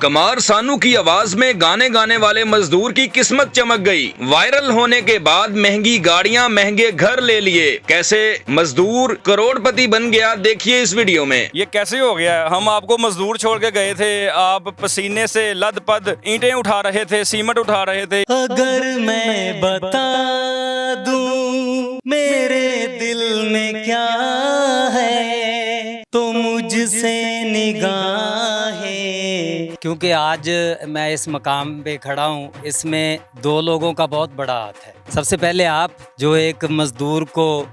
कमार सानू की आवाज में गाने गाने वाले मजदूर की किस्मत चमक गई। वायरल होने के बाद महंगी गाड़ियां, महंगे घर ले लिए, कैसे मजदूर करोड़पति बन गया, देखिए इस वीडियो में। ये कैसे हो गया? हम आपको मजदूर छोड़ के गए थे, आप पसीने से लदपद ईंटें उठा रहे थे, सीमेंट उठा रहे थे। अगर मैं बता दूं मेरे दिल में क्या है तो मुझसे निगाहें, क्योंकि आज मैं इस मकाम पे खड़ा हूँ, इसमें दो लोगों का बहुत बड़ा हाथ है। सबसे पहले आप, जो एक मजदूर को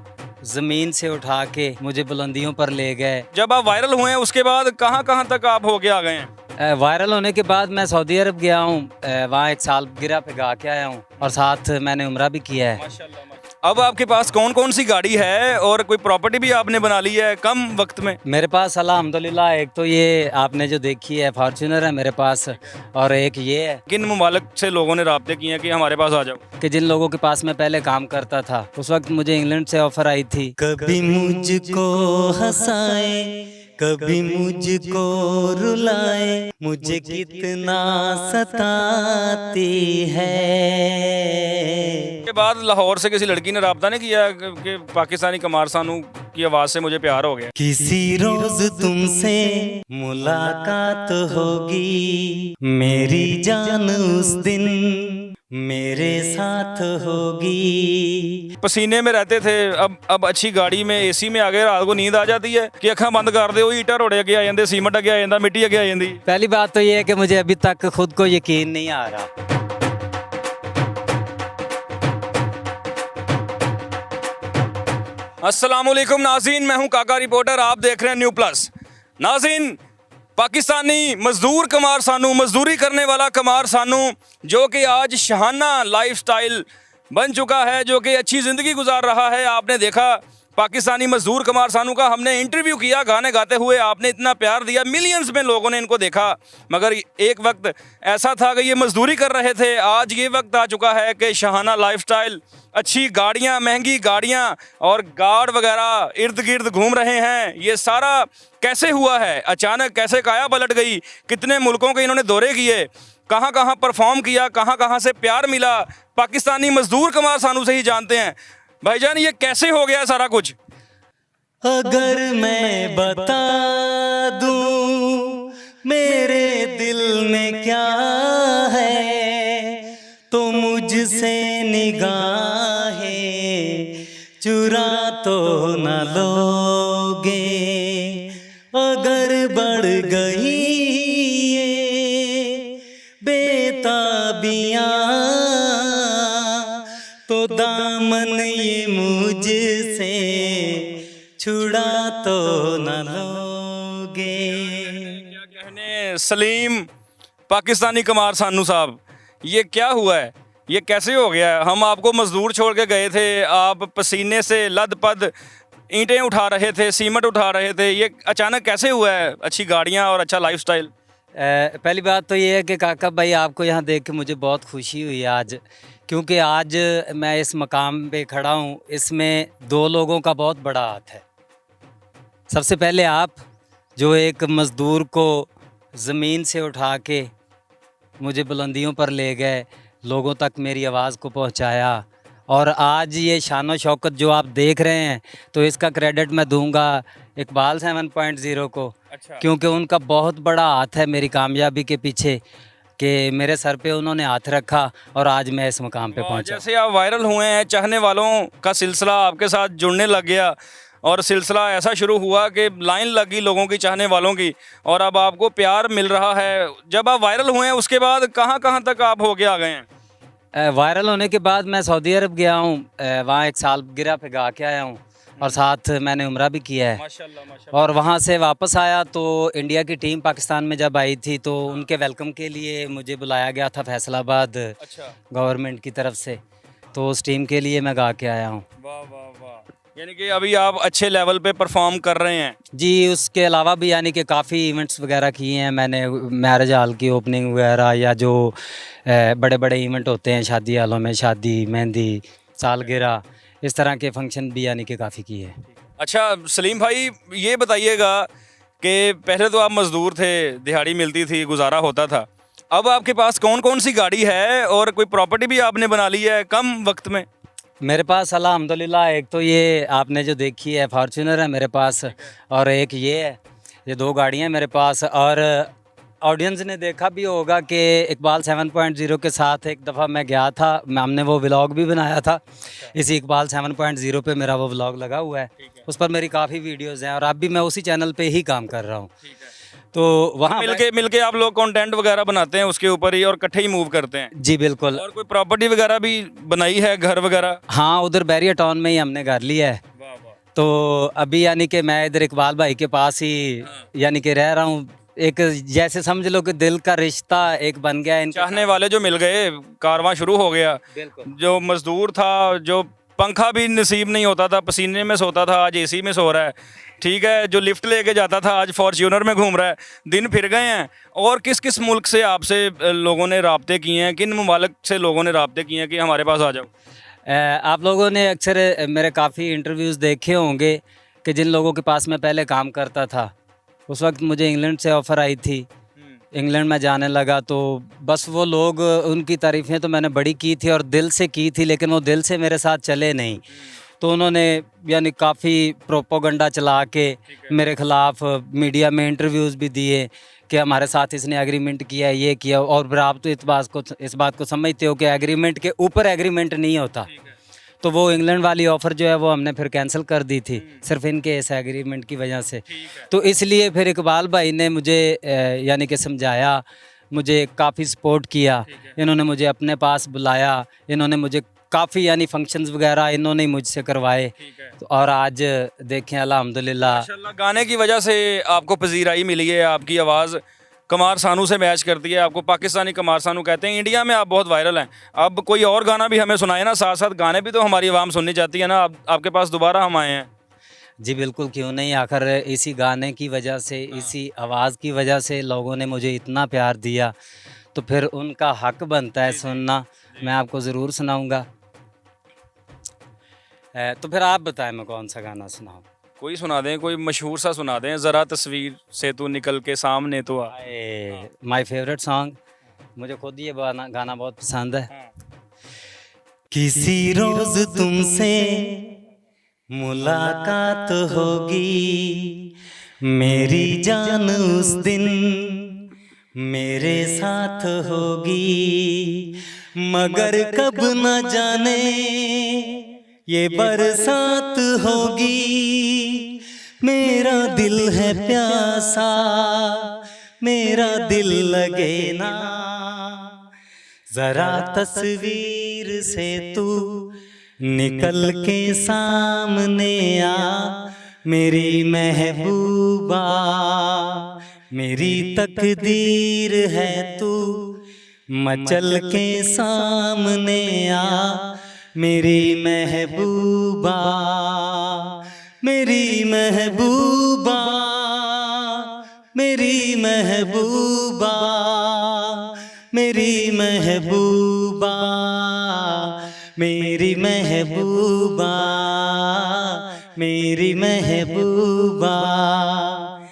जमीन से उठा के मुझे बुलंदियों पर ले गए। जब आप वायरल हुए हैं उसके बाद कहाँ तक आप होके आ गए हैं? वायरल होने के बाद मैं सऊदी अरब गया हूँ, वहाँ एक साल गिरा पे गा के आया हूँ और साथ मैंने उम्रा भी किया है। माशाल्लाह। अब आपके पास कौन कौन सी गाड़ी है और कोई प्रॉपर्टी भी आपने बना ली है कम वक्त में? मेरे पास अल्हम्दुलिल्लाह एक तो ये आपने जो देखी है फॉर्च्यूनर है मेरे पास, और एक ये है। किन मुमालिक से लोगों ने राब्ते किए हैं कि हमारे पास आ जाओ? कि जिन लोगों के पास मैं पहले काम करता था, उस वक्त मुझे इंग्लैंड से ऑफर आई थी। कभी मुझको हंसाए, कभी मुझको रुलाए, मुझे कितना सताती है। के बाद लाहौर से किसी लड़की ने राब्ता नहीं किया कि पाकिस्तानी कमार सानू की आवाज से मुझे प्यार हो गया? किसी रोज तुमसे मुलाकात होगी, मेरी जान उस दिन मेरे साथ होगी। पसीने में रहते थे, अब अच्छी गाड़ी में, एसी में आ गए, रात को नींद आ जाती है कि अखा बंद कर दे, ईटा रोड़े अगे आ जाते, सीमेंट अगे आ जाता, मिट्टी अगे आ जाती। पहली बात तो ये है कि मुझे अभी तक खुद को यकीन नहीं आ रहा। अस्सलामुअलैकुम नाज़रीन, मैं हूं काका रिपोर्टर, आप देख रहे हैं न्यू प्लस। नाज़रीन, पाकिस्तानी मजदूर कमार सानू, मजदूरी करने वाला कमार सानू, जो कि आज शहाना लाइफस्टाइल बन चुका है, जो कि अच्छी ज़िंदगी गुजार रहा है। आपने देखा पाकिस्तानी मजदूर कमार सानू का हमने इंटरव्यू किया गाने गाते हुए, आपने इतना प्यार दिया, मिलियंस में लोगों ने इनको देखा। मगर एक वक्त ऐसा था कि ये मजदूरी कर रहे थे, आज ये वक्त आ चुका है कि शहाना लाइफस्टाइल, अच्छी गाड़ियाँ, महंगी गाड़ियाँ और गार्ड वगैरह इर्द गिर्द घूम रहे हैं। ये सारा कैसे हुआ है? अचानक कैसे काया पलट गई? कितने मुल्कों के इन्होंने दौरे किए, कहाँ कहाँ परफॉर्म किया, कहाँ कहाँ से प्यार मिला, पाकिस्तानी मजदूर कमार सानू से ही जानते हैं। भाईजान, ये कैसे हो गया सारा कुछ? अगर मैं बता दूं मेरे दिल में क्या है तो मुझसे निगाहें चुरा तो न लोगे। अगर बढ़ गई ये बेताबियां तो दामन ये मुझसे छुड़ा तो न लोगे। क्या कहने सलीम पाकिस्तानी कमार सानू साहब, ये क्या हुआ है? ये कैसे हो गया है? हम आपको मजदूर छोड़ के गए थे, आप पसीने से लदपद ईंटें उठा रहे थे, सीमेंट उठा रहे थे, ये अचानक कैसे हुआ है अच्छी गाड़ियाँ और अच्छा लाइफस्टाइल? पहली बात तो ये है कि काका भाई, आपको यहाँ देख के मुझे बहुत खुशी हुई आज, क्योंकि आज मैं इस मकाम पे खड़ा हूँ, इसमें दो लोगों का बहुत बड़ा हाथ है। सबसे पहले आप, जो एक मज़दूर को ज़मीन से उठा के मुझे बुलंदियों पर ले गए, लोगों तक मेरी आवाज़ को पहुँचाया, और आज ये शान और शौकत जो आप देख रहे हैं, तो इसका क्रेडिट मैं दूंगा इकबाल 7.0 को। अच्छा। क्योंकि उनका बहुत बड़ा हाथ है मेरी कामयाबी के पीछे, कि मेरे सर पे उन्होंने हाथ रखा और आज मैं इस मुकाम पे पहुंचा। जैसे आप वायरल हुए हैं, चाहने वालों का सिलसिला आपके साथ जुड़ने लग गया और सिलसिला ऐसा शुरू हुआ कि लाइन लगी लोगों की, चाहने वालों की, और अब आपको प्यार मिल रहा है। जब आप वायरल हुए हैं उसके बाद कहाँ तक आप होके आ गए हैं? वायरल होने के बाद मैं सऊदी अरब गया हूँ, वहाँ एक साल गिरा पे गा के आया हूँ और साथ मैंने उम्रा भी किया है। माशाल्लाह, माशाल्लाह। और वहाँ से वापस आया तो इंडिया की टीम पाकिस्तान में जब आई थी तो उनके वेलकम के लिए मुझे बुलाया गया था फैसलाबाद अच्छा। गवर्नमेंट की तरफ से, तो उस टीम के लिए मैं गा के आया हूँ। वाह वाह वाह, यानी कि अभी आप अच्छे लेवल पे परफॉर्म कर रहे हैं? जी, उसके अलावा भी यानी कि काफ़ी इवेंट्स वगैरह किए हैं मैंने, मैरिज हॉल की ओपनिंग वगैरह, या जो बड़े बड़े इवेंट होते हैं शादी हालों में, शादी, मेहंदी, सालगिरह, इस तरह के फंक्शन भी यानी कि काफ़ी किए हैं। अच्छा सलीम भाई, ये बताइएगा कि पहले तो आप मजदूर थे, दिहाड़ी मिलती थी, गुजारा होता था। अब आपके पास कौन कौन सी गाड़ी है और कोई प्रॉपर्टी भी आपने बना ली है कम वक्त में? मेरे पास अल्हम्दुलिल्लाह एक तो ये आपने जो देखी है फॉर्च्यूनर है मेरे पास, और एक ये है, ये 2 गाड़ियाँ हैं मेरे पास। और ऑडियंस ने देखा भी होगा कि इकबाल 7.0 के साथ एक दफ़ा मैं गया था, हमने वो व्लॉग भी बनाया था। इसी इकबाल 7.0 पे मेरा वो व्लॉग लगा हुआ है, उस पर मेरी काफ़ी वीडियोज़ हैं और अब भी मैं उसी चैनल पे ही काम कर रहा हूँ। तो वहाँ मिलके आप लोग कंटेंट वगैरह बनाते हैं उसके ऊपर ही और इकट्ठे ही मूव करते हैं? जी बिल्कुल। और कोई प्रॉपर्टी वगैरह भी बनाई है, घर वगैरह? हाँ, उधर बैरियर टाउन में ही हमने घर लिया है। तो अभी यानी कि मैं इधर इकबाल भाई के पास ही यानी कि रह रहा हूँ। एक जैसे समझ लो कि दिल का रिश्ता एक बन गया है। चाहने वाले जो मिल गए, कारवां शुरू हो गया। बिल्कुल। जो मजदूर था, जो पंखा भी नसीब नहीं होता था, पसीने में सोता था, आज एसी में सो रहा है। ठीक है, जो लिफ्ट लेके जाता था आज फॉर्च्यूनर में घूम रहा है। दिन फिर गए हैं। और किस किस मुल्क से आपसे लोगों ने राब्ते किए हैं, किन ममालिक से लोगों ने राब्ते किए हैं कि हमारे पास आ जाओ? आप लोगों ने अक्सर मेरे काफ़ी इंटरव्यूज़ देखे होंगे कि जिन लोगों के पास मैं पहले काम करता था, उस वक्त मुझे इंग्लैंड से ऑफ़र आई थी। इंग्लैंड में जाने लगा तो बस वो लोग, उनकी तारीफ़ें तो मैंने बड़ी की थी और दिल से की थी, लेकिन वो दिल से मेरे साथ चले नहीं। तो उन्होंने यानी काफ़ी प्रोपोगंडा चला के मेरे ख़िलाफ़ मीडिया में इंटरव्यूज़ भी दिए कि हमारे साथ इसने एग्रीमेंट किया, ये किया। और फिर आप तो इस बात को समझते हो कि एग्रीमेंट के ऊपर एग्रीमेंट नहीं होता। तो वो इंग्लैंड वाली ऑफ़र जो है वो हमने फिर कैंसिल कर दी थी, सिर्फ इनके इस एग्रीमेंट की वजह से। तो इसलिए फिर इकबाल भाई ने मुझे यानी कि समझाया, मुझे काफ़ी सपोर्ट किया। इन्होंने मुझे अपने पास बुलाया, इन्होंने मुझे काफ़ी यानी फंक्शंस वगैरह इन्होंने ही मुझसे करवाए। तो और आज देखें अल्हम्दुलिल्लाह माशाल्लाह, गाने की वजह से आपको पजीराई मिली है। आपकी आवाज़ कमार सानू से मैच करती है, आपको पाकिस्तानी कमार सानू कहते हैं। इंडिया में आप बहुत वायरल हैं। अब कोई और गाना भी हमें सुनाए ना, साथ साथ गाने भी तो हमारी आवाम सुननी चाहती है ना। आपके पास दोबारा हम आए हैं। जी बिल्कुल, क्यों नहीं। आखिर इसी गाने की वजह से, इसी आवाज़ की वजह से लोगों ने मुझे इतना प्यार दिया, तो फिर उनका हक बनता है सुनना। मैं आपको ज़रूर सुनाऊँगा। तो फिर आप बताएं मैं कौन सा गाना सुनाऊँ? कोई सुना दें, कोई मशहूर सा सुना दें। ज़रा तस्वीर से तू निकल के सामने तो आ। माय फेवरेट सॉन्ग, मुझे खुद ये गाना बहुत पसंद है। किसी रोज़ तुमसे मुलाकात होगी, मेरी जान उस दिन मेरे साथ होगी, मगर कब न जाने ये बरसात होगी। मेरा दिल है प्यासा, मेरा दिल लगे ना, जरा तस्वीर से तू निकल के सामने आ, मेरी महबूबा, मेरी तकदीर है तू, मचल के सामने आ, मेरी महबूबा, मेरी महबूबा, मेरी महबूबा, मेरी महबूबा, मेरी महबूबा, मेरी महबूबा।